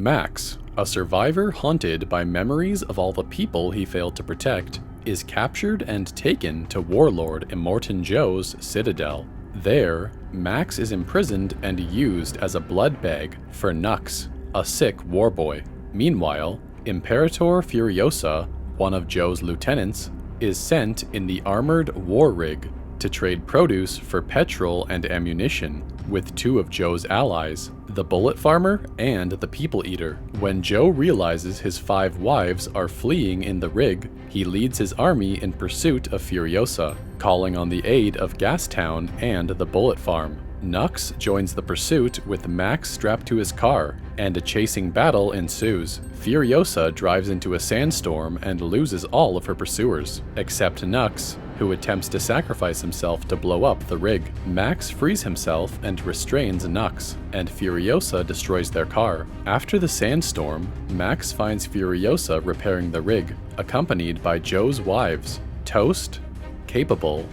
Max, a survivor haunted by memories of all the people he failed to protect, is captured and taken to warlord Immortan Joe's Citadel. There, Max is imprisoned and used as a blood bag for Nux, a sick warboy. Meanwhile, Imperator Furiosa, one of Joe's lieutenants, is sent in the armored war rig to trade produce for petrol and ammunition with two of Joe's allies, the bullet farmer and the people eater. When Joe realizes his 5 wives are fleeing in the rig, he leads his army in pursuit of Furiosa, calling on the aid of Gastown and the bullet farm. Nux joins the pursuit with Max strapped to his car, and a chasing battle ensues. Furiosa drives into a sandstorm and loses all of her pursuers, except Nux, who attempts to sacrifice himself to blow up the rig. Max frees himself and restrains Nux, and Furiosa destroys their car. After the sandstorm, Max finds Furiosa repairing the rig, accompanied by Joe's wives, Toast, Capable,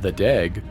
the Dag,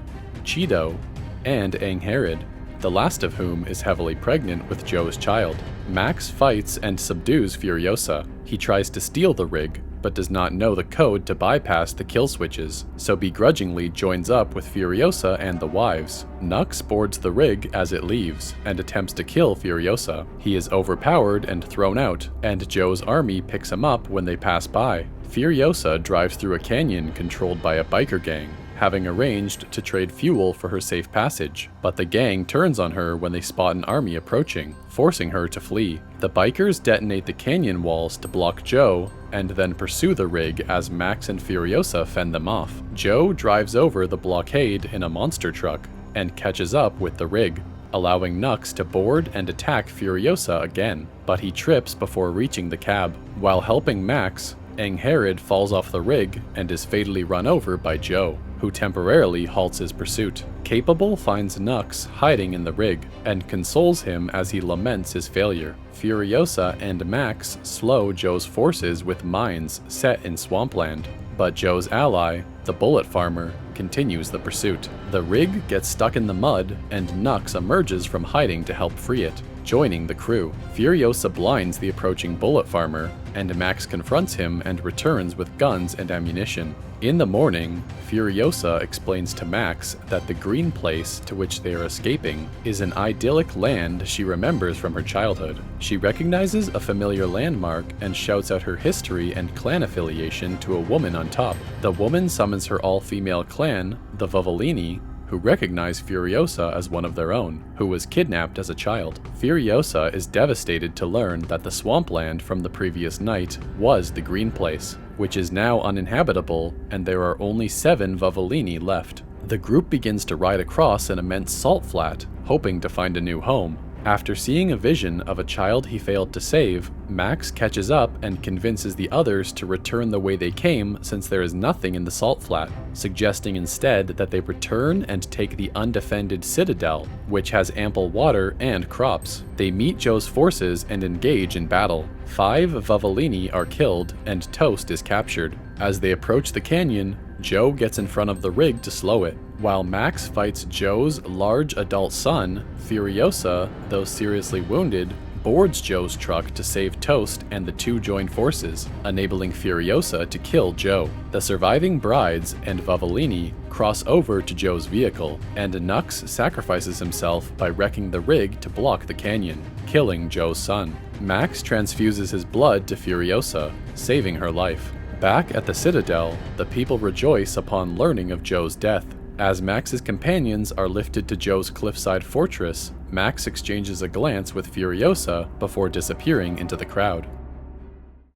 Cheeto, and Angharad, the last of whom is heavily pregnant with Joe's child. Max fights and subdues Furiosa. He tries to steal the rig, but does not know the code to bypass the kill switches, so begrudgingly joins up with Furiosa and the wives. Nux boards the rig as it leaves, and attempts to kill Furiosa. He is overpowered and thrown out, and Joe's army picks him up when they pass by. Furiosa drives through a canyon controlled by a biker gang, having arranged to trade fuel for her safe passage, but the gang turns on her when they spot an army approaching, forcing her to flee. The bikers detonate the canyon walls to block Joe, and then pursue the rig as Max and Furiosa fend them off. Joe drives over the blockade in a monster truck, and catches up with the rig, allowing Nux to board and attack Furiosa again, but he trips before reaching the cab. While helping Max, Angharad falls off the rig and is fatally run over by Joe, who temporarily halts his pursuit. Capable finds Nux hiding in the rig, and consoles him as he laments his failure. Furiosa and Max slow Joe's forces with mines set in swampland, but Joe's ally, the bullet farmer, continues the pursuit. The rig gets stuck in the mud, and Nux emerges from hiding to help free it, joining the crew. Furiosa blinds the approaching bullet farmer, and Max confronts him and returns with guns and ammunition. In the morning, Furiosa explains to Max that the green place to which they are escaping is an idyllic land she remembers from her childhood. She recognizes a familiar landmark and shouts out her history and clan affiliation to a woman on top. The woman summons her all-female clan, the Vovolini, who recognize Furiosa as one of their own, who was kidnapped as a child. Furiosa is devastated to learn that the swampland from the previous night was the green place, which is now uninhabitable, and there are only 7 Vovolini left. The group begins to ride across an immense salt flat, hoping to find a new home. After seeing a vision of a child he failed to save, Max catches up and convinces the others to return the way they came since there is nothing in the salt flat, suggesting instead that they return and take the undefended Citadel, which has ample water and crops. They meet Joe's forces and engage in battle. 5 Vovolini are killed and Toast is captured. As they approach the canyon, Joe gets in front of the rig to slow it. While Max fights Joe's large adult son, Furiosa, though seriously wounded, boards Joe's truck to save Toast, and the two join forces, enabling Furiosa to kill Joe. The surviving brides and Vovolini cross over to Joe's vehicle, and Nux sacrifices himself by wrecking the rig to block the canyon, killing Joe's son. Max transfuses his blood to Furiosa, saving her life. Back at the Citadel, the people rejoice upon learning of Joe's death. As Max's companions are lifted to Joe's cliffside fortress, Max exchanges a glance with Furiosa before disappearing into the crowd.